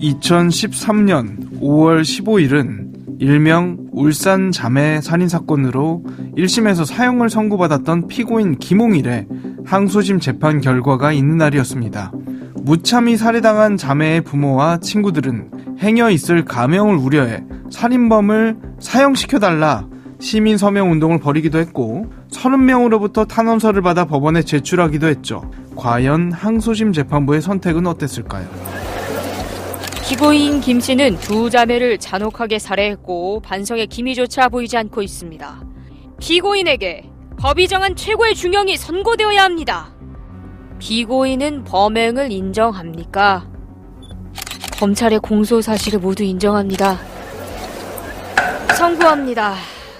2013년 5월 15일은 일명 울산 자매 살인사건으로 1심에서 사형을 선고받았던 피고인 김홍일의 항소심 재판 결과가 있는 날이었습니다. 무참히 살해당한 자매의 부모와 친구들은 행여 있을 감형을 우려해 살인범을 사형시켜달라 시민 서명 운동을 벌이기도 했고 30명으로부터 탄원서를 받아 법원에 제출하기도 했죠. 과연 항소심 재판부의 선택은 어땠을까요? 피고인 김 씨는 두 자매를 잔혹하게 살해했고 반성의 기미조차 보이지 않고 있습니다. 피고인에게 법이 정한 최고의 중형이 선고되어야 합니다. 피고인은 범행을 인정합니까? 검찰의 공소 사실을 모두 인정합니다. 선고합니다.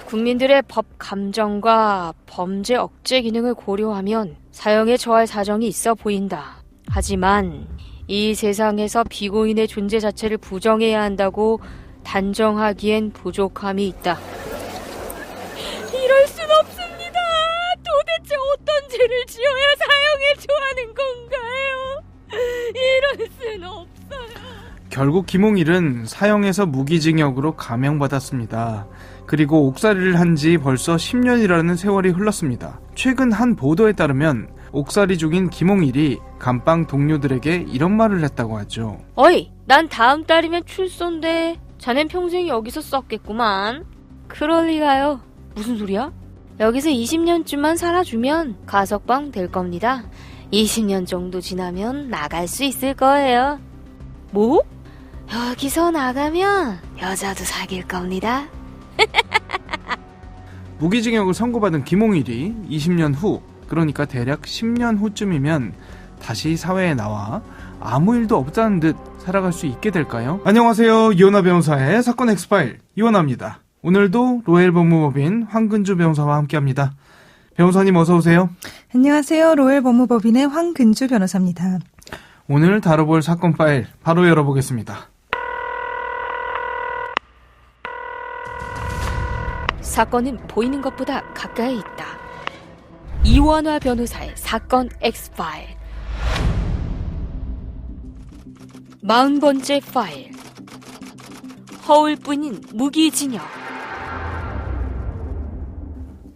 국민들의 법 감정과 범죄 억제 기능을 고려하면 사형에 처할 사정이 있어 보인다. 하지만 이 세상에서 피고인의 존재 자체를 부정해야 한다고 단정하기엔 부족함이 있다. 이럴 순 없습니다. 도대체 어떤 죄를 지어야 사형에 처하는 건가요? 이럴 순 없어요. 결국 김홍일은 사형에서 무기징역으로 감형받았습니다. 그리고 옥살이를 한 지 벌써 10년이라는 세월이 흘렀습니다. 최근 한 보도에 따르면 옥살이 중인 김홍일이 감방 동료들에게 이런 말을 했다고 하죠. 어이, 난 다음 달이면 출소인데 자넨 평생 여기서 썩겠구만. 그럴 리가요. 무슨 소리야? 여기서 20년쯤만 살아주면 가석방 될 겁니다. 20년 정도 지나면 나갈 수 있을 거예요. 뭐? 여기서 나가면 여자도 사귈 겁니다. 무기징역을 선고받은 김홍일이 20년 후, 그러니까 대략 10년 후쯤이면 다시 사회에 나와 아무 일도 없다는 듯 살아갈 수 있게 될까요? 안녕하세요. 이원하 변호사의 사건 엑스파일 이원하입니다. 오늘도 로엘 법무법인 황근주 변호사와 함께합니다. 변호사님 어서 오세요. 안녕하세요. 로엘 법무법인의 황근주 변호사입니다. 오늘 다뤄볼 사건 파일 바로 열어보겠습니다. 사건은 보이는 것보다 가까이 있다. 이원하 변호사의 사건 X파일 40번째 파일 허울뿐인 무기징역.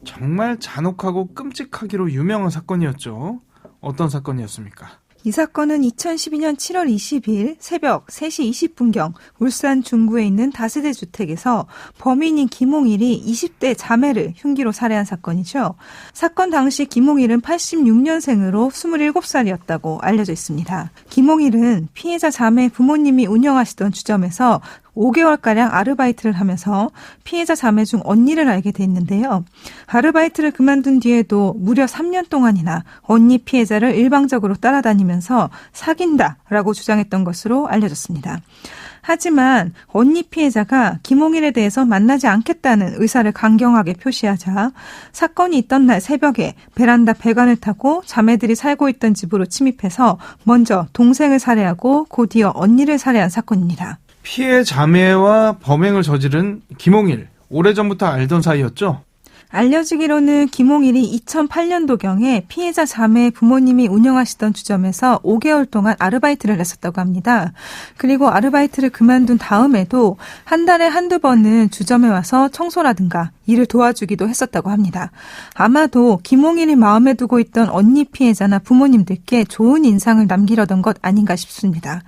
정말 잔혹하고 끔찍하기로 유명한 사건이었죠. 어떤 사건이었습니까? 이 사건은 2012년 7월 20일 새벽 3시 20분경 울산 중구에 있는 다세대 주택에서 범인인 김홍일이 20대 자매를 흉기로 살해한 사건이죠. 사건 당시 김홍일은 86년생으로 27살이었다고 알려져 있습니다. 김홍일은 피해자 자매 부모님이 운영하시던 주점에서 5개월가량 아르바이트를 하면서 피해자 자매 중 언니를 알게 됐는데요. 아르바이트를 그만둔 뒤에도 무려 3년 동안이나 언니 피해자를 일방적으로 따라다니면서 사귄다라고 주장했던 것으로 알려졌습니다. 하지만 언니 피해자가 김홍일에 대해서 만나지 않겠다는 의사를 강경하게 표시하자 사건이 있던 날 새벽에 베란다 배관을 타고 자매들이 살고 있던 집으로 침입해서 먼저 동생을 살해하고 곧이어 언니를 살해한 사건입니다. 피해 자매와 범행을 저지른 김홍일, 오래전부터 알던 사이였죠? 알려지기로는 김홍일이 2008년도경에 피해자 자매 부모님이 운영하시던 주점에서 5개월 동안 아르바이트를 했었다고 합니다. 그리고 아르바이트를 그만둔 다음에도 한 달에 한두 번은 주점에 와서 청소라든가 일을 도와주기도 했었다고 합니다. 아마도 김홍일이 마음에 두고 있던 언니 피해자나 부모님들께 좋은 인상을 남기려던 것 아닌가 싶습니다.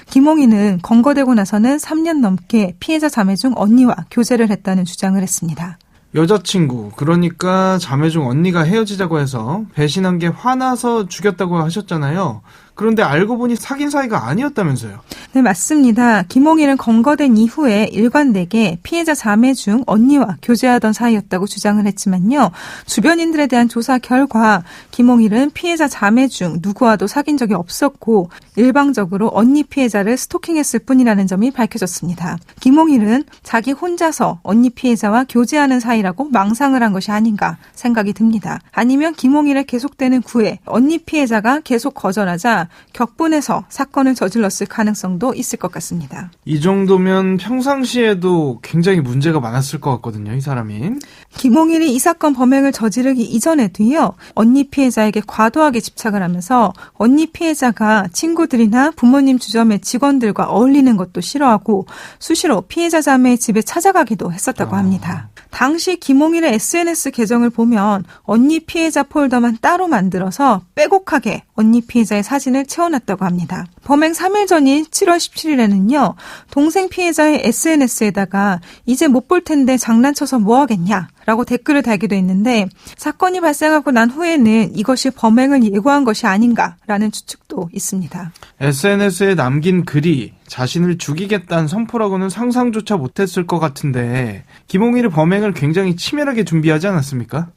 김홍일은 검거되고 나서는 3년 넘게 피해자 자매 중 언니와 교제를 했다는 주장을 했습니다. 여자친구, 그러니까 자매 중 언니가 헤어지자고 해서 배신한 게 화나서 죽였다고 하셨잖아요. 그런데 알고 보니 사귄 사이가 아니었다면서요. 네, 맞습니다. 김홍일은 검거된 이후에 일관되게 피해자 자매 중 언니와 교제하던 사이였다고 주장을 했지만요. 주변인들에 대한 조사 결과 김홍일은 피해자 자매 중 누구와도 사귄 적이 없었고 일방적으로 언니 피해자를 스토킹했을 뿐이라는 점이 밝혀졌습니다. 김홍일은 자기 혼자서 언니 피해자와 교제하는 사이라고 망상을 한 것이 아닌가 생각이 듭니다. 아니면 김홍일의 계속되는 구애, 언니 피해자가 계속 거절하자 격분해서 사건을 저질렀을 가능성도 있을 것 같습니다. 이 정도면 평상시에도 굉장히 문제가 많았을 것 같거든요, 이 사람이. 김홍일이 이 사건 범행을 저지르기 이전에도요, 언니 피해자에게 과도하게 집착을 하면서 언니 피해자가 친구들이나 부모님 주점의 직원들과 어울리는 것도 싫어하고 수시로 피해자 자매의 집에 찾아가기도 했었다고 합니다. 당시 김홍일의 SNS 계정을 보면 언니 피해자 폴더만 따로 만들어서 빼곡하게 언니 피해자의 사진을 채워놨다고 합니다. 범행 3일 전인 7월 17일에는요. 동생 피해자의 SNS에다가 이제 못 볼 텐데 장난쳐서 뭐 하겠냐 라고 댓글을 달기도 했는데 사건이 발생하고 난 후에는 이것이 범행을 예고한 것이 아닌가라는 추측도 있습니다. SNS에 남긴 글이 자신을 죽이겠다는 선포라고는 상상조차 못했을 것 같은데 김홍일의 범행을 굉장히 치밀하게 준비하지 않았습니까?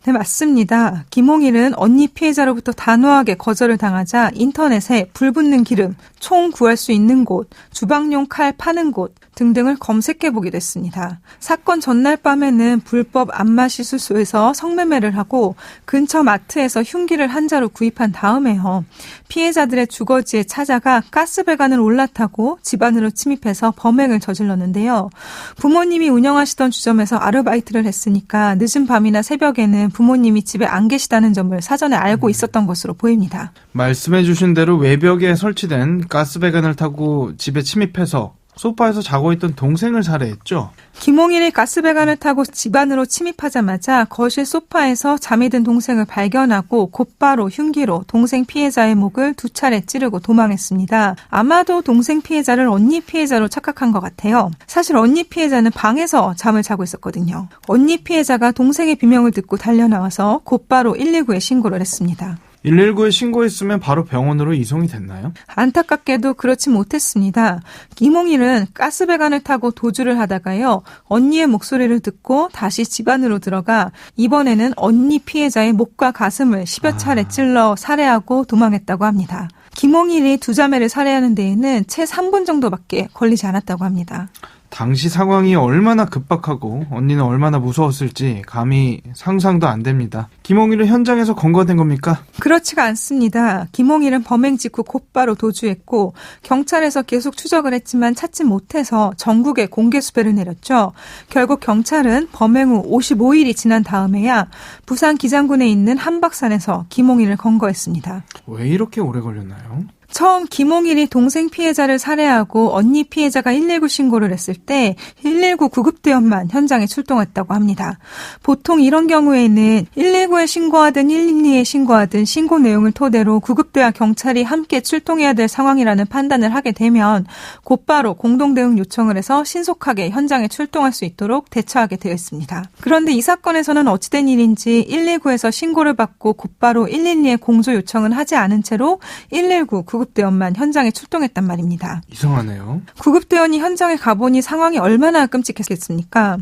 네, 맞습니다. 김홍일은 언니 피해자로부터 단호하게 거절을 당하자 인터넷에 불 붙는 기름, 총 구할 수 있는 곳, 주방용 칼 파는 곳 등등을 검색해보기도 했습니다. 사건 전날 밤에는 불법 안마시술소에서 성매매를 하고 근처 마트에서 흉기를 한 자루 구입한 다음에요. 피해자들의 주거지에 찾아가 가스배관을 올라타고 집 안으로 침입해서 범행을 저질렀는데요. 부모님이 운영하시던 주점에서 아르바이트를 했으니까 늦은 밤이나 새벽에는 부모님이 집에 안 계시다는 점을 사전에 알고 있었던 것으로 보입니다. 말씀해 주신 대로 외벽에 설치된 가스배관을 타고 집에 침입해서 소파에서 자고 있던 동생을 살해했죠. 김홍일이 가스배관을 타고 집 안으로 침입하자마자 거실 소파에서 잠이 든 동생을 발견하고 곧바로 흉기로 동생 피해자의 목을 2차례 찌르고 도망했습니다. 아마도 동생 피해자를 언니 피해자로 착각한 것 같아요. 사실 언니 피해자는 방에서 잠을 자고 있었거든요. 언니 피해자가 동생의 비명을 듣고 달려나와서 곧바로 119에 신고를 했습니다. 119에 신고했으면 바로 병원으로 이송이 됐나요? 안타깝게도 그렇지 못했습니다. 김홍일은 가스배관을 타고 도주를 하다가요. 언니의 목소리를 듣고 다시 집 안으로 들어가 이번에는 언니 피해자의 목과 가슴을 10여 차례 찔러 살해하고 도망했다고 합니다. 김홍일이 두 자매를 살해하는 데에는 채 3분 정도밖에 걸리지 않았다고 합니다. 당시 상황이 얼마나 급박하고 언니는 얼마나 무서웠을지 감히 상상도 안 됩니다. 김홍일은 현장에서 검거된 겁니까? 그렇지가 않습니다. 김홍일은 범행 직후 곧바로 도주했고 경찰에서 계속 추적을 했지만 찾지 못해서 전국에 공개 수배를 내렸죠. 결국 경찰은 범행 후 55일이 지난 다음에야 부산 기장군에 있는 한박산에서 김홍일을 검거했습니다. 왜 이렇게 오래 걸렸나요? 처음 김홍일이 동생 피해자를 살해하고 언니 피해자가 119 신고를 했을 때 119 구급대원만 현장에 출동했다고 합니다. 보통 이런 경우에는 119에 신고하든 112에 신고하든 신고 내용을 토대로 구급대와 경찰이 함께 출동해야 될 상황이라는 판단을 하게 되면 곧바로 공동대응 요청을 해서 신속하게 현장에 출동할 수 있도록 대처하게 되어 있습니다. 그런데 이 사건에서는 어찌된 일인지 119에서 신고를 받고 곧바로 112에 공조 요청은 하지 않은 채로 119 구급대원만 현장에 출동했단 말입니다. 이상하네요. 구급대원이 현장에 가보니 상황이 얼마나 끔찍했겠습니까?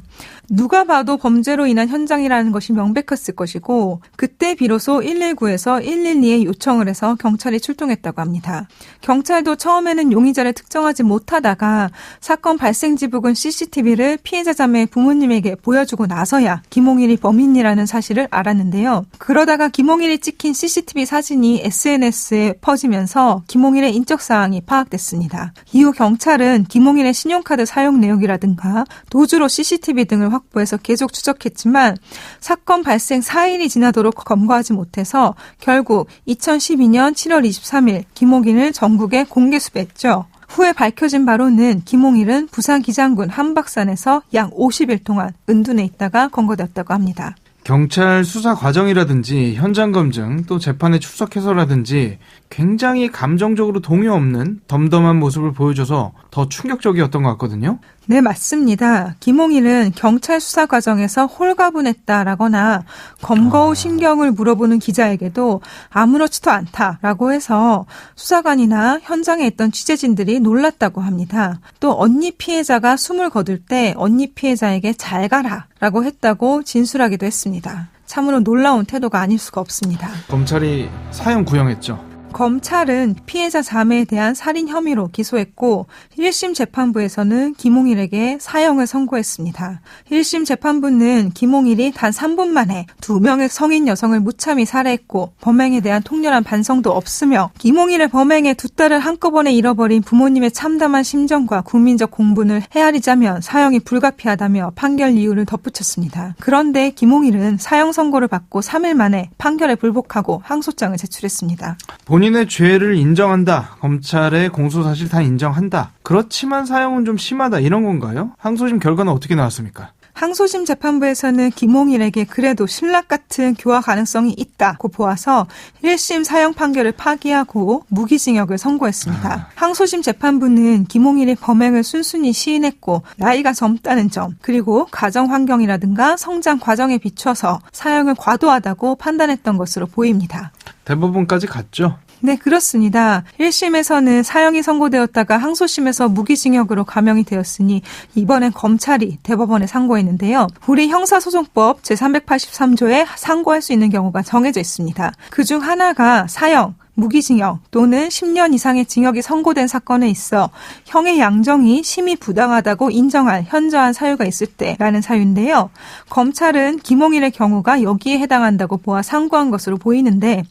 누가 봐도 범죄로 인한 현장이라는 것이 명백했을 것이고 그때 비로소 119에서 112에 요청을 해서 경찰이 출동했다고 합니다. 경찰도 처음에는 용의자를 특정하지 못하다가 사건 발생지 부근 CCTV를 피해자 자매의 부모님에게 보여주고 나서야 김홍일이 범인이라는 사실을 알았는데요. 그러다가 김홍일이 찍힌 CCTV 사진이 SNS에 퍼지면서 김홍일의 인적 사항이 파악됐습니다. 이후 경찰은 김홍일의 신용카드 사용 내역이라든가 도주로 CCTV 등을 확보해서 계속 추적했지만 사건 발생 4일이 지나도록 검거하지 못해서 결국 2012년 7월 23일 김홍일을 전국에 공개 수배했죠. 후에 밝혀진 바로는 김홍일은 부산 기장군 한박산에서 약 50일 동안 은둔해 있다가 검거되었다고 합니다. 경찰 수사 과정이라든지 현장 검증 또 재판에 출석해서라든지 굉장히 감정적으로 동요 없는 덤덤한 모습을 보여줘서 더 충격적이었던 것 같거든요. 네, 맞습니다. 김홍일은 경찰 수사 과정에서 홀가분했다라거나 검거 후 신경을 물어보는 기자에게도 아무렇지도 않다라고 해서 수사관이나 현장에 있던 취재진들이 놀랐다고 합니다. 또 언니 피해자가 숨을 거둘 때 언니 피해자에게 잘 가라라고 했다고 진술하기도 했습니다. 참으로 놀라운 태도가 아닐 수가 없습니다. 검찰이 사형 구형했죠. 검찰은 피해자 자매에 대한 살인 혐의로 기소했고 1심 재판부에서는 김홍일에게 사형을 선고했습니다. 1심 재판부는 김홍일이 단 3분 만에 2명의 성인 여성을 무참히 살해했고 범행에 대한 통렬한 반성도 없으며 김홍일의 범행에 두 딸을 한꺼번에 잃어버린 부모님의 참담한 심정과 국민적 공분을 헤아리자면 사형이 불가피하다며 판결 이유를 덧붙였습니다. 그런데 김홍일은 사형 선고를 받고 3일 만에 판결에 불복하고 항소장을 제출했습니다. 본인의 죄를 인정한다. 검찰의 공소사실 다 인정한다. 그렇지만 사형은 좀 심하다. 이런 건가요? 항소심 결과는 어떻게 나왔습니까? 항소심 재판부에서는 김홍일에게 그래도 신락 같은 교화 가능성이 있다고 보아서 1심 사형 판결을 파기하고 무기징역을 선고했습니다. 항소심 재판부는 김홍일이 범행을 순순히 시인했고 나이가 젊다는 점, 그리고 가정 환경이라든가 성장 과정에 비춰서 사형을 과도하다고 판단했던 것으로 보입니다. 대법원까지 갔죠? 네, 그렇습니다. 1심에서는 사형이 선고되었다가 항소심에서 무기징역으로 감형이 되었으니 이번엔 검찰이 대법원에 상고했는데요. 우리 형사소송법 제383조에 상고할 수 있는 경우가 정해져 있습니다. 그중 하나가 사형, 무기징역 또는 10년 이상의 징역이 선고된 사건에 있어 형의 양정이 심히 부당하다고 인정할 현저한 사유가 있을 때라는 사유인데요. 검찰은 김홍일의 경우가 여기에 해당한다고 보아 상고한 것으로 보이는데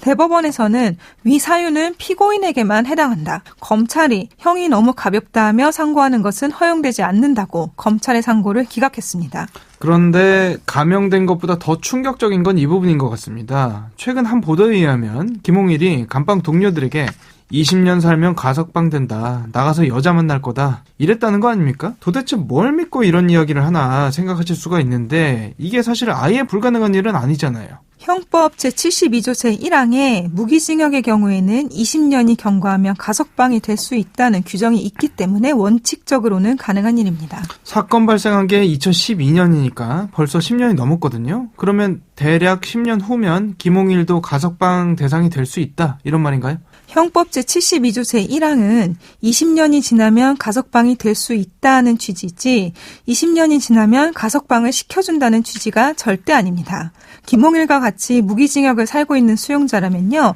대법원에서는 위 사유는 피고인에게만 해당한다. 검찰이 형이 너무 가볍다 하며 상고하는 것은 허용되지 않는다고 검찰의 상고를 기각했습니다. 그런데 감형된 것보다 더 충격적인 건 이 부분인 것 같습니다. 최근 한 보도에 의하면 김홍일이 감방 동료들에게 20년 살면 가석방 된다. 나가서 여자 만날 거다. 이랬다는 거 아닙니까? 도대체 뭘 믿고 이런 이야기를 하나 생각하실 수가 있는데 이게 사실 아예 불가능한 일은 아니잖아요. 형법 제72조 제1항에 무기징역의 경우에는 20년이 경과하면 가석방이 될 수 있다는 규정이 있기 때문에 원칙적으로는 가능한 일입니다. 사건 발생한 게 2012년이니까 벌써 10년이 넘었거든요. 그러면 대략 10년 후면 김홍일도 가석방 대상이 될 수 있다. 이런 말인가요? 형법 제72조 제1항은 20년이 지나면 가석방이 될 수 있다는 취지지 20년이 지나면 가석방을 시켜준다는 취지가 절대 아닙니다. 김홍일과 같이 무기징역을 살고 있는 수용자라면요.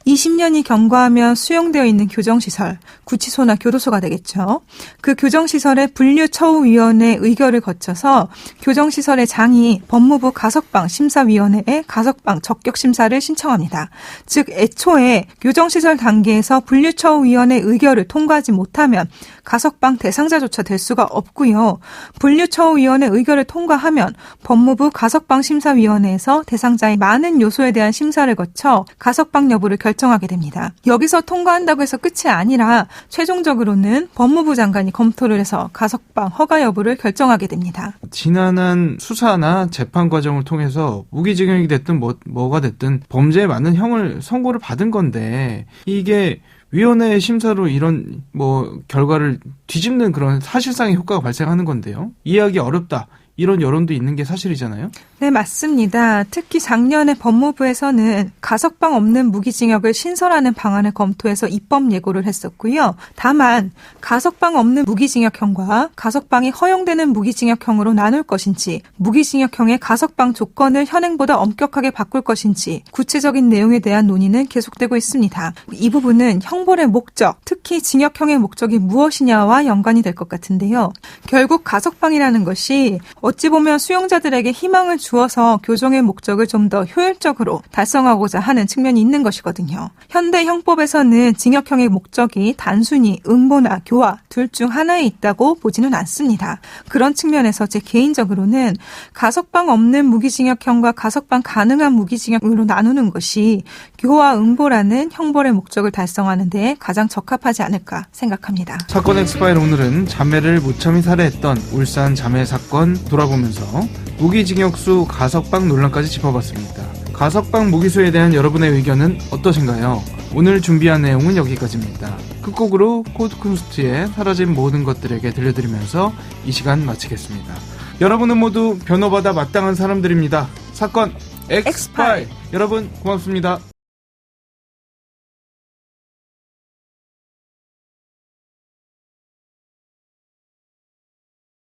20년이 경과하면 수용되어 있는 교정시설, 구치소나 교도소가 되겠죠. 그 교정시설의 분류처우위원회 의결을 거쳐서 교정시설의 장이 법무부 가석방 심사위원회에 가석방 적격심사를 신청합니다. 즉 애초에 교정시설 단계에서 분류처우위원회 의결을 통과하지 못하면 가석방 대상자조차 될 수가 없고요. 분류처우위원회 의결을 통과하면 법무부 가석방 심사위원회에서 대상자의 많은 요소에 대한 심사를 거쳐 가석방 여부를 결정하게 됩니다. 여기서 통과한다고 해서 끝이 아니라 최종적으로는 법무부 장관이 검토를 해서 가석방 허가 여부를 결정하게 됩니다. 지난한 수사나 재판 과정을 통해서 무기징역이 됐든 뭐가 됐든 범죄에 맞는 형을 선고를 받은 건데 이게 위원회의 심사로 이런 결과를 뒤집는 그런 사실상의 효과가 발생하는 건데요. 이해하기 어렵다. 이런 여론도 있는 게 사실이잖아요. 네, 맞습니다. 특히 작년에 법무부에서는 가석방 없는 무기징역을 신설하는 방안을 검토해서 입법 예고를 했었고요. 다만 가석방 없는 무기징역형과 가석방이 허용되는 무기징역형으로 나눌 것인지 무기징역형의 가석방 조건을 현행보다 엄격하게 바꿀 것인지 구체적인 내용에 대한 논의는 계속되고 있습니다. 이 부분은 형벌의 목적, 특히 징역형의 목적이 무엇이냐와 연관이 될 것 같은데요. 결국 가석방이라는 것이 어찌 보면 수용자들에게 희망을 주어서 교정의 목적을 좀 더 효율적으로 달성하고자 하는 측면이 있는 것이거든요. 현대 형법에서는 징역형의 목적이 단순히 응보나 교화 둘 중 하나에 있다고 보지는 않습니다. 그런 측면에서 제 개인적으로는 가석방 없는 무기징역형과 가석방 가능한 무기징역으로 나누는 것이 교화 응보라는 형벌의 목적을 달성하는 데 가장 적합하지 않을까 생각합니다. 사건 엑스파일 오늘은 자매를 무참히 살해했던 울산 자매 사건 돌아보면서 무기징역수 가석방 논란까지 짚어봤습니다. 가석방 무기수에 대한 여러분의 의견은 어떠신가요? 오늘 준비한 내용은 여기까지입니다. 끝곡으로 코드쿤스트의 사라진 모든 것들에게 들려드리면서 이 시간 마치겠습니다. 여러분은 모두 변호받아 마땅한 사람들입니다. 사건 엑스파일 여러분 고맙습니다.